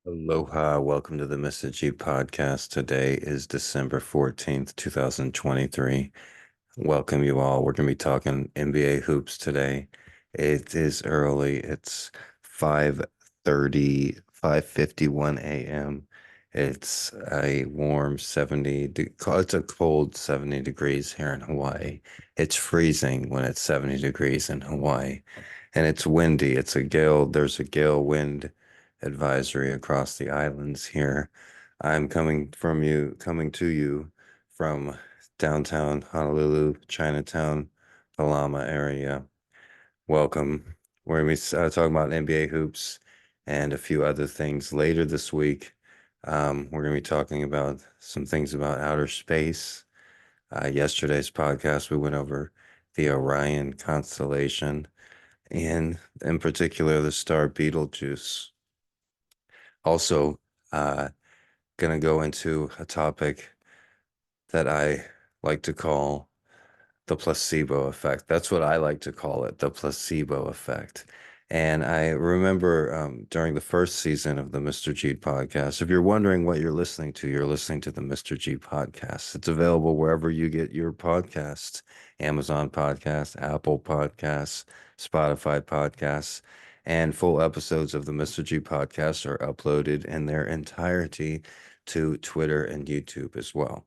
Aloha, welcome to the Mr.G podcast. Today is December 14th, 2023. Welcome you all. We're going to be talking NBA hoops today. It is early. It's 5:30, 5:51 a.m. It's a warm it's a cold 70 degrees here in Hawaii. It's freezing when it's 70 degrees in Hawaii. And it's windy. There's a gale wind advisory across the islands here. I'm coming to you from downtown Honolulu, Chinatown, Palama area. Welcome. We're going to be talking about NBA hoops and a few other things later this week. We're going to be talking about some things about outer space. Yesterday's podcast, we went over the Orion constellation and, in particular, the star Betelgeuse. Also, going to go into a topic that I like to call the placebo effect. That's what I like to call it, the placebo effect. And I remember during the first season of the Mr.G podcast, if you're wondering what you're listening to the Mr.G podcast. It's available wherever you get your podcasts, Amazon Podcasts, Apple Podcasts, Spotify Podcasts, and full episodes of the Mr.G podcast are uploaded in their entirety to Twitter and YouTube as well.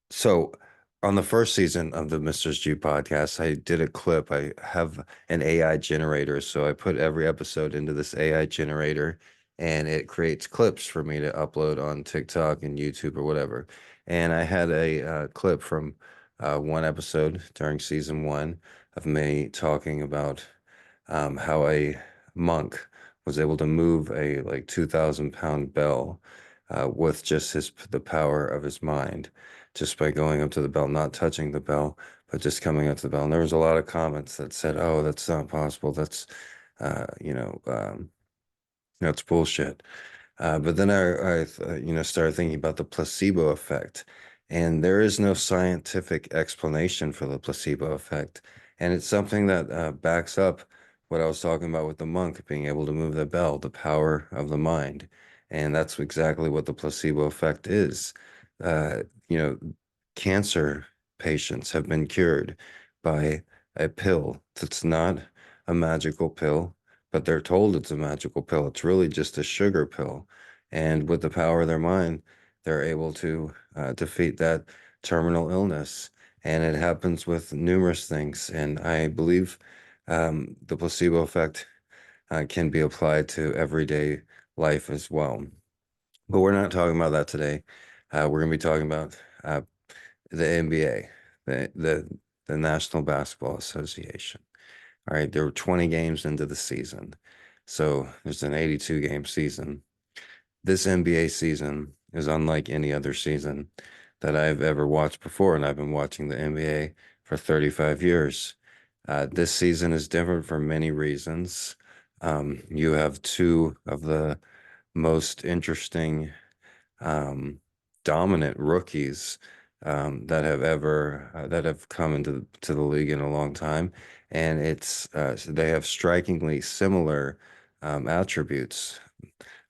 So, on the first season of the Mr.G podcast, I did a clip. I have an AI generator, so I put every episode into this AI generator, and it creates clips for me to upload on TikTok and YouTube or whatever. And I had a clip from one episode during season one of me talking about how a monk was able to move a like 2,000 pound bell with just the power of his mind, just by going up to the bell, not touching the bell, but just coming up to the bell. And there was a lot of comments that said, "Oh, that's not possible. That's uh, you know, um, that's bullshit." But then I started thinking about the placebo effect, and there is no scientific explanation for the placebo effect, and it's something that backs up what I was talking about with the monk being able to move the bell, the power of the mind, and that's exactly what the placebo effect is. Uh, you know, cancer patients have been cured by a pill that's not a magical pill, but they're told it's a magical pill. It's really just a sugar pill. And with the power of their mind, they're able to defeat that terminal illness. And it happens with numerous things. And I believe the placebo effect can be applied to everyday life as well. But we're not talking about that today. We're going to be talking about the NBA, the National Basketball Association. All right, there were 20 games into the season. So there's an 82 game season. This NBA season is unlike any other season that I've ever watched before, and I've been watching the NBA for 35 years. This season is different for many reasons. You have two of the most interesting, dominant rookies that have come into the league in a long time, and they have strikingly similar attributes.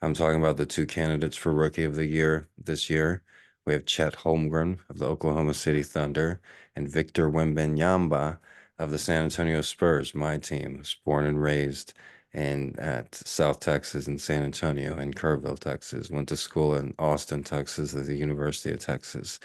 I'm talking about the two candidates for Rookie of the Year this year. We have Chet Holmgren of the Oklahoma City Thunder and Victor Wembanyama of the San Antonio Spurs, my team, was born and raised at South Texas in San Antonio and Kerrville, Texas. Went to school in Austin, Texas at the University of Texas.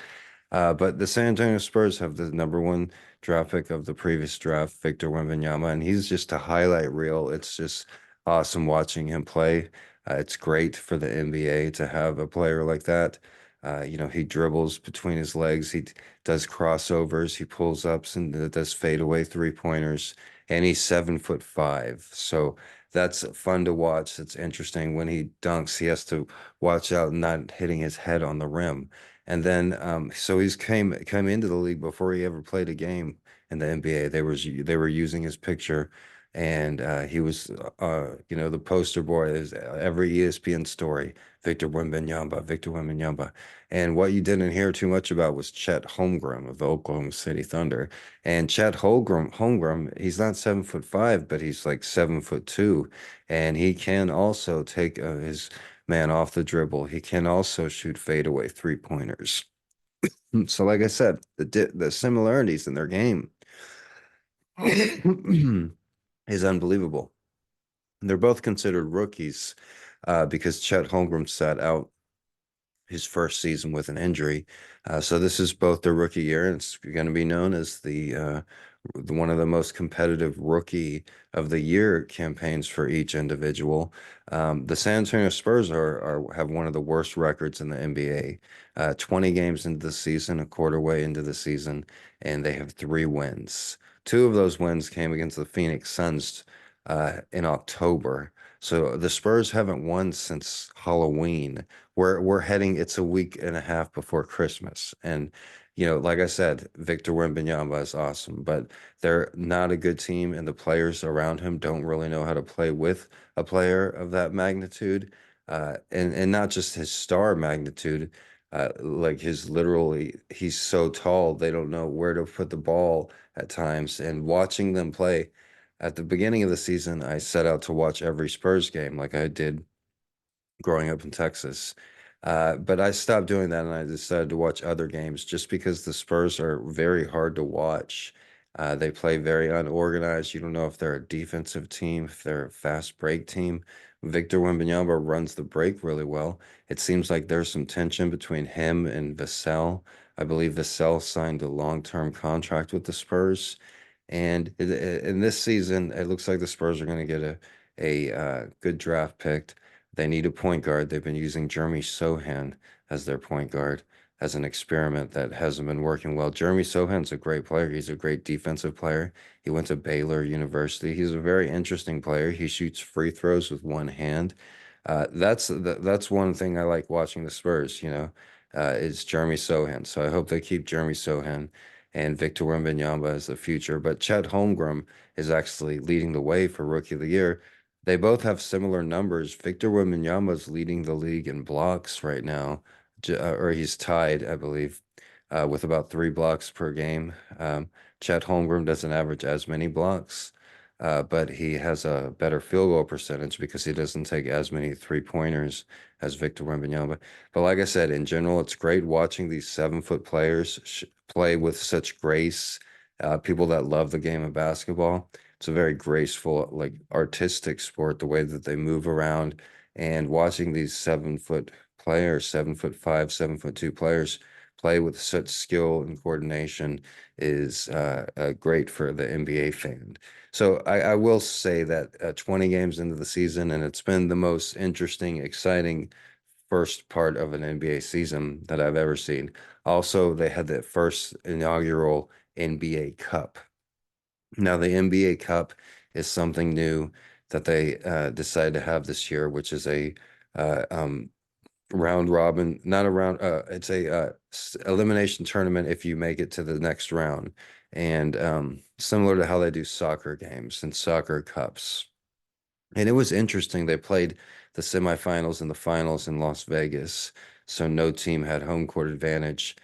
But the San Antonio Spurs have the number one draft pick of the previous draft, Victor Wembanyama, and he's just a highlight reel. It's just awesome watching him play. It's great for the NBA to have a player like that. He dribbles between his legs. He does crossovers. He pulls ups and does fadeaway three-pointers. And he's 7'5". So that's fun to watch. It's interesting. When he dunks, he has to watch out not hitting his head on the rim. And then, so he's came into the league before he ever played a game in the NBA. They were using his picture and he was, the poster boy is every ESPN story. Victor Wembanyama, Victor Wembanyama. And what you didn't hear too much about was Chet Holmgren of the Oklahoma City Thunder. And Chet Holmgren, he's not 7'5", but he's like 7'2", and he can also take his man off the dribble. He can also shoot fadeaway three-pointers. So, like I said, the similarities in their game is unbelievable. They're both considered rookies because Chet Holmgren sat out his first season with an injury. So this is both their rookie year, and it's going to be known as one of the most competitive rookie of the year campaigns for each individual. The San Antonio Spurs have one of the worst records in the NBA. 20 games into the season, a quarter way into the season, and they have 3 wins. Two of those wins came against the Phoenix Suns in October. So the Spurs haven't won since Halloween. We're heading, it's a week and a half before Christmas. And, like I said, Victor Wembanyama is awesome, but they're not a good team, and the players around him don't really know how to play with a player of that magnitude. And not just his star magnitude, like he's so tall, they don't know where to put the ball at times. And watching them play at the beginning of the season, I set out to watch every Spurs game like I did growing up in Texas. But I stopped doing that and I decided to watch other games just because the Spurs are very hard to watch. They play very unorganized. You don't know if they're a defensive team, if they're a fast break team. Victor Wembanyama runs the break really well. It seems like there's some tension between him and Vassell. I believe Vassell signed a long-term contract with the Spurs. And in this season, it looks like the Spurs are going to get a good draft pick. They need a point guard. They've been using Jeremy Sohan as their point guard as an experiment that hasn't been working well. Jeremy Sohan's a great player. He's a great defensive player. He went to Baylor University. He's a very interesting player. He shoots free throws with one hand. That's one thing I like watching the Spurs, is Jeremy Sohan. So I hope they keep Jeremy Sohan and Victor Wembanyama as the future. But Chet Holmgren is actually leading the way for Rookie of the Year. They both have similar numbers. Victor Wembanyama is leading the league in blocks right now, or he's tied, I believe, with about 3 blocks per game. Chet Holmgren doesn't average as many blocks, but he has a better field goal percentage because he doesn't take as many three-pointers as Victor Wembanyama. But like I said, in general, it's great watching these 7-foot players play with such grace. People that love the game of basketball. It's a very graceful, like artistic sport, the way that they move around. And watching these 7-foot players, 7'5", 7'2" players play with such skill and coordination is great for the NBA fan. So I will say that 20 games into the season, and it's been the most interesting, exciting first part of an NBA season that I've ever seen. Also, they had the first inaugural NBA Cup. Now, the NBA Cup is something new that they decided to have this year, which is a uh, um, round robin, not a round, it's a elimination tournament if you make it to the next round. And similar to how they do soccer games and soccer cups. And it was interesting. They played the semifinals and the finals in Las Vegas, so no team had home court advantage.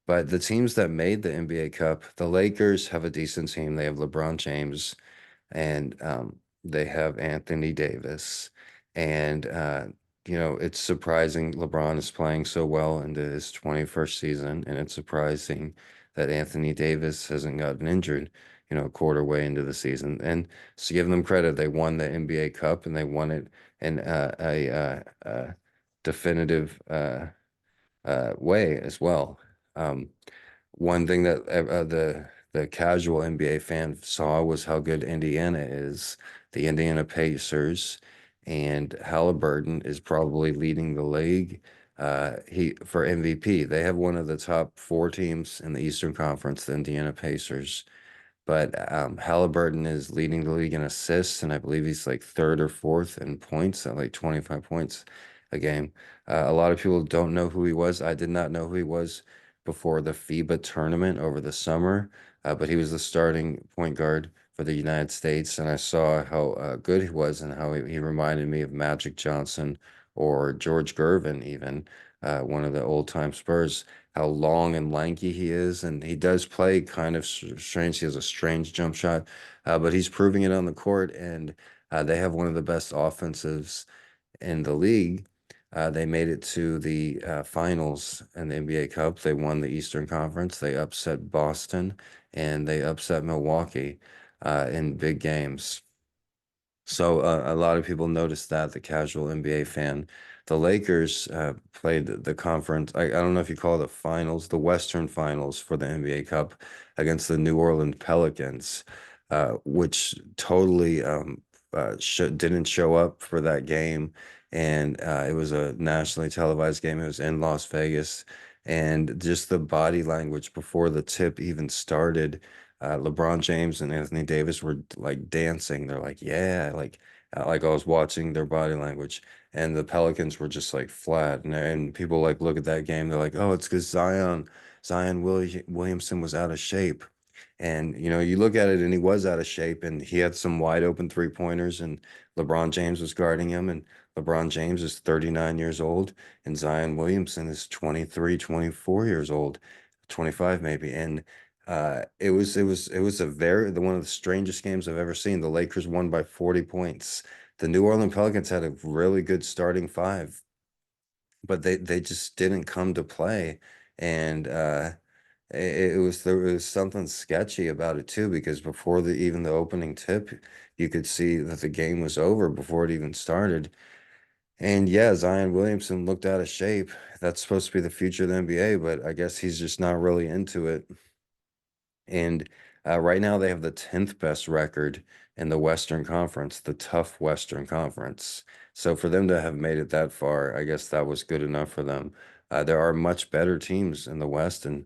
But the teams that made the NBA Cup, the Lakers have a decent team. They have LeBron James and they have Anthony Davis. And, it's surprising LeBron is playing so well into his 21st season, and it's surprising that Anthony Davis hasn't gotten injured, a quarter way into the season. And to give them credit, they won the NBA Cup and they won it in a definitive way as well. Um, One thing that the casual NBA fan saw was how good Indiana is, the Indiana Pacers, and Halliburton is probably leading the league. He for MVP. They have one of the top 4 teams in the Eastern Conference, the Indiana Pacers. But Halliburton is leading the league in assists, and I believe he's like third or fourth in points at like 25 points a game. A lot of people don't know who he was. I did not know who he was before the FIBA tournament over the summer, but he was the starting point guard for the United States, and I saw how good he was and how he reminded me of Magic Johnson or George Gervin, even one of the old time Spurs. How long and lanky he is, and he does play kind of strange. He has a strange jump shot, but he's proving it on the court, and they have one of the best offensives in the league. They made it to the finals in the NBA Cup. They won the Eastern Conference. They upset Boston and they upset Milwaukee in big games. So a lot of people noticed that, the casual NBA fan. The Lakers played the conference. I don't know if you call it the finals, the Western Finals for the NBA Cup against the New Orleans Pelicans, which totally didn't show up for that game. And it was a nationally televised game. It was in Las Vegas. And just the body language before the tip even started, LeBron James and Anthony Davis were like dancing. They're like, yeah, like I was watching their body language, and the Pelicans were just like flat. And people like look at that game, they're like, oh, it's because Williamson was out of shape. And you look at it, and he was out of shape, and he had some wide open three-pointers, and LeBron James was guarding him, and LeBron James is 39 years old, and Zion Williamson is 23, 24 years old, 25 maybe. And it was a very the one of the strangest games I've ever seen. The Lakers won by 40 points. The New Orleans Pelicans had a really good starting five, but they just didn't come to play. And there was something sketchy about it too, because before even the opening tip, you could see that the game was over before it even started. And yeah, Zion Williamson looked out of shape. That's supposed to be the future of the NBA, but I guess he's just not really into it. And right now they have the 10th best record in the Western Conference, the tough Western Conference. So for them to have made it that far, I guess that was good enough for them. There are much better teams in the West, and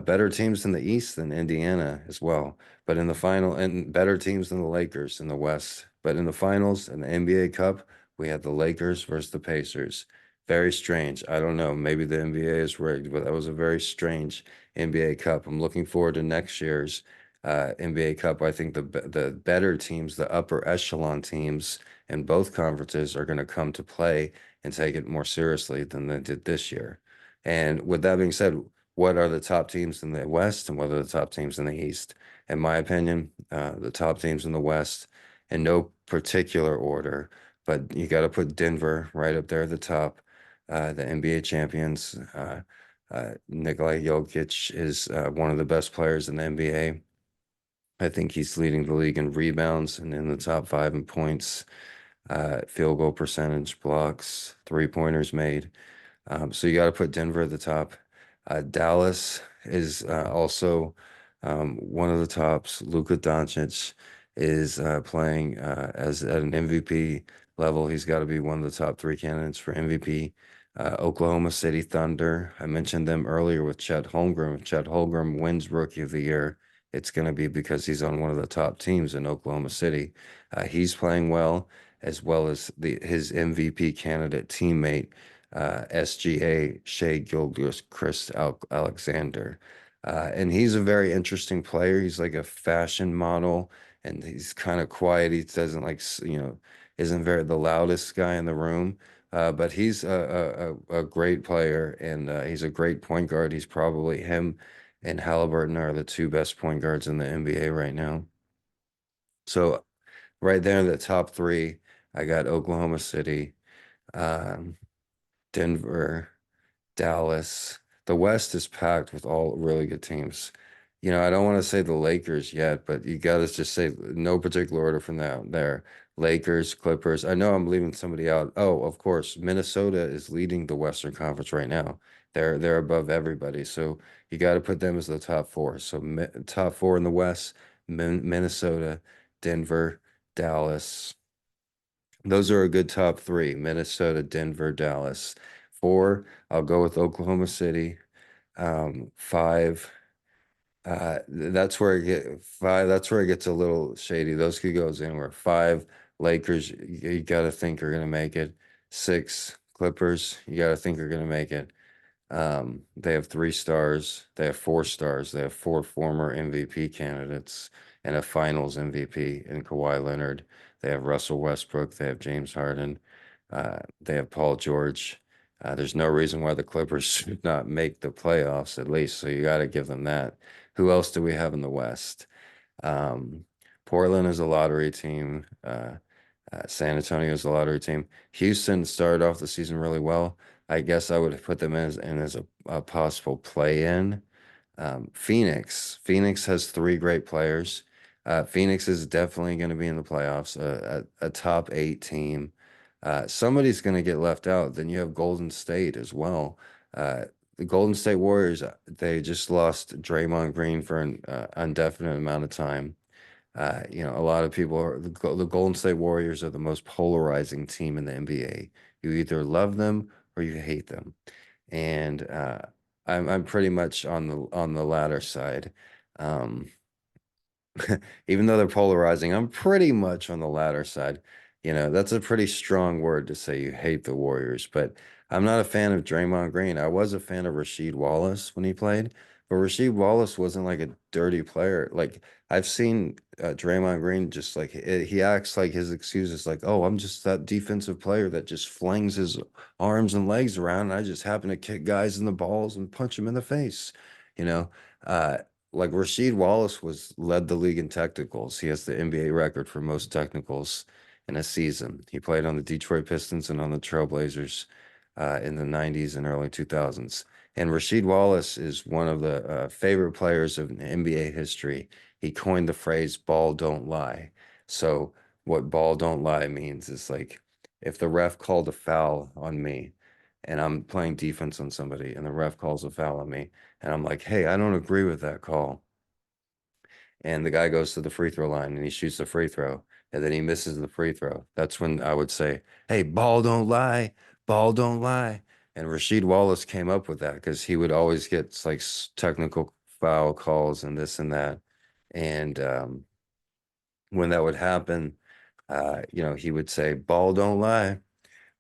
better teams in the East than Indiana as well. But in the final, and better teams than the Lakers in the West. But in the finals in the NBA Cup, we had the Lakers versus the Pacers. Very strange. I don't know. Maybe the NBA is rigged, but that was a very strange NBA Cup. I'm looking forward to next year's NBA Cup. I think the better teams, the upper echelon teams in both conferences are going to come to play and take it more seriously than they did this year. And with that being said, what are the top teams in the West and what are the top teams in the East? In my opinion, the top teams in the West, in no particular order, but you got to put Denver right up there at the top. The NBA champions. Nikola Jokic is one of the best players in the NBA. I think he's leading the league in rebounds and in the top five in points, field goal percentage, blocks, three-pointers made. So you got to put Denver at the top. Dallas is also one of the tops. Luka Doncic is playing as at an MVP level. He's got to be one of the top three candidates for MVP. Oklahoma City Thunder. I mentioned them earlier with Chet Holmgren. If Chet Holmgren wins Rookie of the Year, it's going to be because he's on one of the top teams in Oklahoma City. He's playing well as his MVP candidate teammate SGA, Shea Gilgeous Alexander. And he's a very interesting player. He's like a fashion model, and he's kind of quiet. He doesn't isn't very the loudest guy in the room. But he's a great player, and he's a great point guard. He's probably him and Halliburton are the two best point guards in the NBA right now. So right there in the top three, I got Oklahoma City, um, Denver, Dallas. The West is packed with all really good teams. I don't want to say the Lakers yet, but you got to just say no particular order from there. Lakers, Clippers. I know I'm leaving somebody out. Oh, of course, Minnesota is leading the Western Conference right now. They're above everybody, so you got to put them as the top four. So top four in the West: Minnesota, Denver, Dallas. Those are a good top three: Minnesota, Denver, Dallas. Four, I'll go with Oklahoma City. Five, that's where it gets a little shady. Those could go anywhere. Five, Lakers, you gotta think are gonna make it. Six, Clippers, you gotta think are gonna make it. They have 3 stars. They have 4 stars. They have 4 former MVP candidates. and a Finals MVP in Kawhi Leonard. They have Russell Westbrook. They have James Harden. They have Paul George. There's no reason why the Clippers should not make the playoffs at least. So you got to give them that. Who else do we have in the West? Um, Portland is a lottery team. San Antonio is a lottery team. Houston started off the season really well. I guess I would put them as a possible play-in. Phoenix has three great players. Phoenix is definitely going to be in the playoffs, a top eight team. Somebody's going to get left out. Then you have Golden State as well. The Golden State Warriors, they just lost Draymond Green for an indefinite amount of time. A lot of people are the Golden State Warriors are the most polarizing team in the NBA. You either love them or you hate them, and I'm pretty much on the latter side. Um, Even though they're polarizing, I'm pretty much on the latter side. That's a pretty strong word to say you hate the Warriors, but I'm not a fan of Draymond Green. I was a fan of Rasheed Wallace when he played, but Rasheed Wallace wasn't like a dirty player. Like I've seen Draymond Green just like he acts like his excuse is like, oh, I'm just that defensive player that just flings his arms and legs around, and I just happen to kick guys in the balls and punch them in the face. You know, uh, like Rasheed Wallace was led the league in technicals. He has the NBA record for most technicals in a season. He played on the Detroit Pistons and on the Trailblazers in the 90s and early 2000s. And Rasheed Wallace is one of the favorite players of NBA history. He coined the phrase "ball don't lie." So what "ball don't lie" means is like if the ref called a foul on me and I'm playing defense on somebody and the ref calls a foul on me and I'm like, hey, I don't agree with that call. And the guy goes to the free throw line and he shoots the free throw and then he misses the free throw. That's when I would say, hey, ball don't lie, ball don't lie. And Rasheed Wallace came up with that because he would always get like technical foul calls and this and that. And when that would happen, he would say, ball don't lie.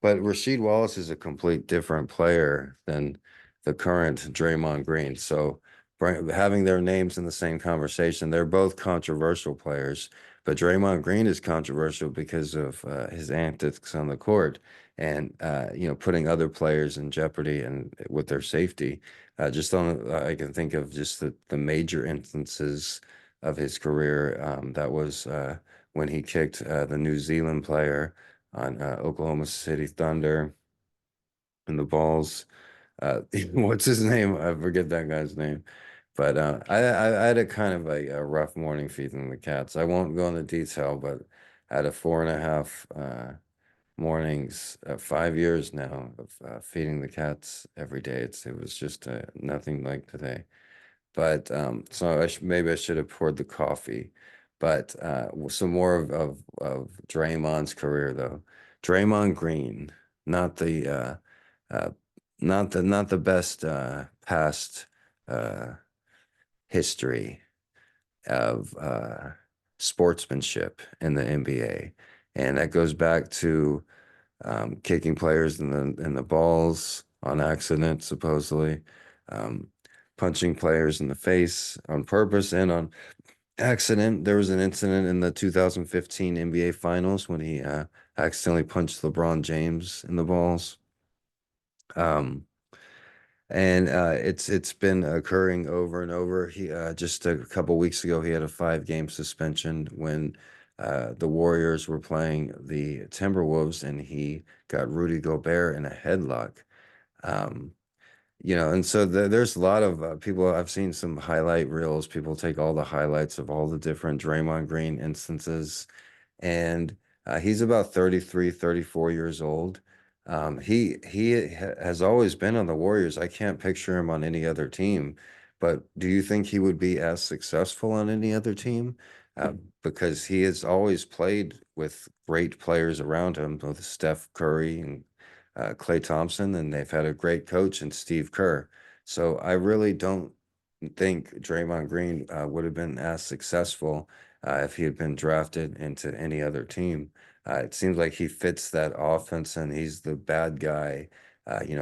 But Rasheed Wallace is a complete different player than the current Draymond Green. So having their names in the same conversation, they're both controversial players. But Draymond Green is controversial because of his antics on the court and putting other players in jeopardy and with their safety. I can think of just the major instances of his career. That was when he kicked the New Zealand player on Oklahoma City Thunder and the Balls. What's his name? I forget that guy's name. But I had a kind of a rough morning feeding the cats. I won't go into detail, but I had a 4.5 mornings, 5 years now of feeding the cats every day. It was just nothing like today. But so maybe I should have poured the coffee. But some more of Draymond's career though. Draymond Green, not the uh, not the best past uh, history of sportsmanship in the NBA, and that goes back to kicking players in the balls on accident, supposedly, um, punching players in the face on purpose and on accident. There was an incident in the 2015 NBA Finals when he accidentally punched LeBron James in the balls. Um, and it's been occurring over and over. He just a couple weeks ago he had a 5-game suspension when the Warriors were playing the Timberwolves and he got Rudy Gobert in a headlock. Um, and so there's a lot of people. I've seen some highlight reels. People take all the highlights of all the different Draymond Green instances and he's about 33, 34 years old. Has always been on the Warriors. I can't picture him on any other team, but do you think he would be as successful on any other team? Because he has always played with great players around him, with Steph Curry and Klay Thompson, and they've had a great coach in Steve Kerr. So I really don't think Draymond Green would have been as successful if he had been drafted into any other team. It seems like he fits that offense and he's the bad guy.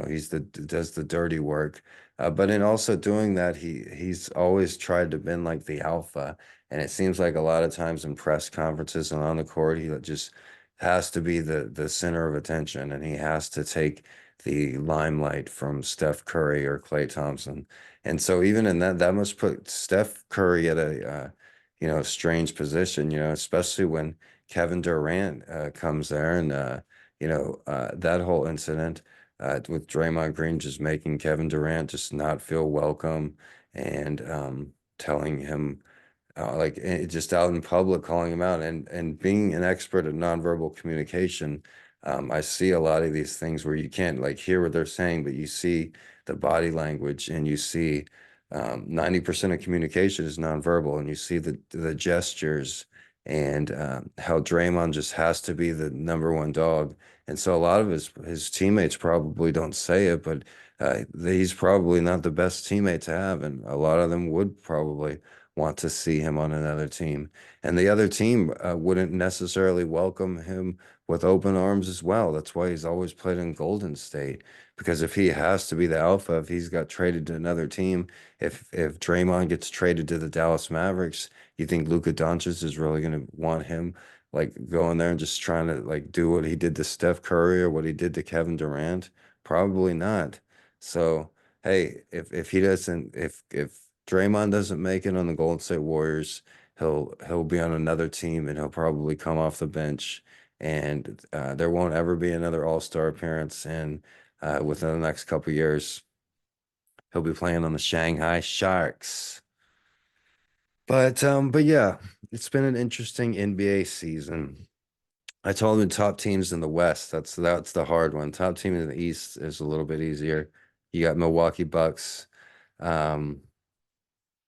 He's the does the dirty work. But in also doing that, he's always tried to been like the alpha. And it seems like a lot of times in press conferences and on the court, he just has to be the center of attention, and he has to take the limelight from Steph Curry or Klay Thompson. And so even in that, that must put Steph Curry at a strange position, especially when Kevin Durant comes there, and that whole incident with Draymond Green just making Kevin Durant just not feel welcome, and telling him like just out in public, calling him out, and being an expert at nonverbal communication. I see a lot of these things where you can't like hear what they're saying, but you see the body language, and you see 90% of communication is nonverbal, and you see the gestures, and how Draymond just has to be the number one dog. And so a lot of his teammates probably don't say it, but he's probably not the best teammate to have, and a lot of them would probably want to see him on another team. And the other team wouldn't necessarily welcome him with open arms as well. That's why he's always played in Golden State. Because if he has to be the alpha, if he's got traded to another team, if Draymond gets traded to the Dallas Mavericks, you think Luka Doncic is really going to want him like going there and just trying to like do what he did to Steph Curry or what he did to Kevin Durant? Probably not. So, hey, if he doesn't, if Draymond doesn't make it on the Golden State Warriors, he'll be on another team, and he'll probably come off the bench, and there won't ever be another All-Star appearance. And within the next couple years, he'll be playing on the Shanghai Sharks. But yeah, it's been an interesting NBA season. I told him top teams in the West. That's the hard one. Top team in the East is a little bit easier. You got Milwaukee Bucks. Um,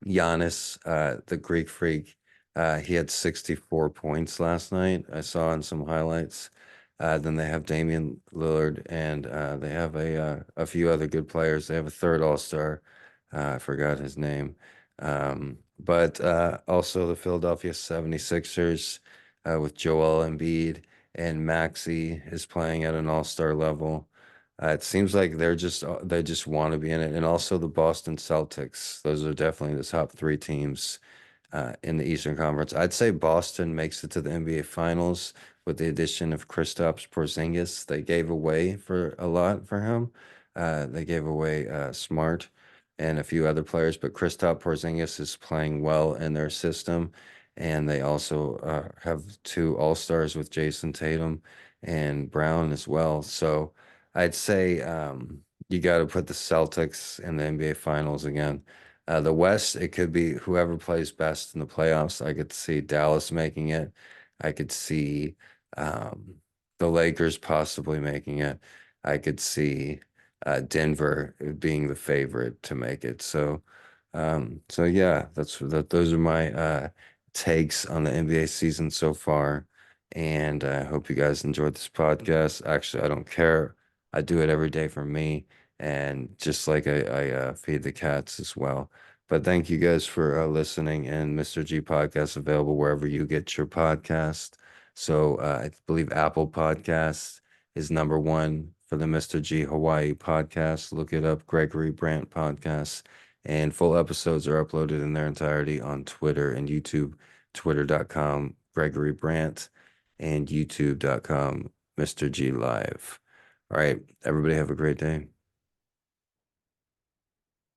Giannis, the Greek freak, he had 64 points last night. I saw in some highlights. Then they have Damian Lillard, and they have a few other good players. They have a third All-Star. I forgot his name. But also the Philadelphia 76ers with Joel Embiid, and Maxey is playing at an All-Star level. It seems like they just want to be in it, and also the Boston Celtics. Those are definitely the top three teams in the Eastern Conference. I'd say Boston makes it to the NBA Finals with the addition of Kristaps Porzingis. They gave away for a lot for him. They gave away Smart and a few other players, but Kristaps Porzingis is playing well in their system, and they also have two All-Stars with Jason Tatum and Brown as well. So. I'd say you got to put the Celtics in the NBA Finals again. The West, it could be whoever plays best in the playoffs. I could see Dallas making it. I could see um, the Lakers possibly making it. I could see Denver being the favorite to make it. So yeah, those are my takes on the NBA season so far. And I hope you guys enjoyed this podcast. Actually, I don't care. I do it every day for me, and just like I feed the cats as well. But thank you guys for listening. And Mr. G podcast available wherever you get your podcast. So I believe Apple Podcasts is number one for the Mr. G Hawaii podcast. Look it up, Gregory Brandt podcast. And full episodes are uploaded in their entirety on Twitter and YouTube, twitter.com, Gregory Brandt, and youtube.com, Mr. G Live. All right, everybody have a great day.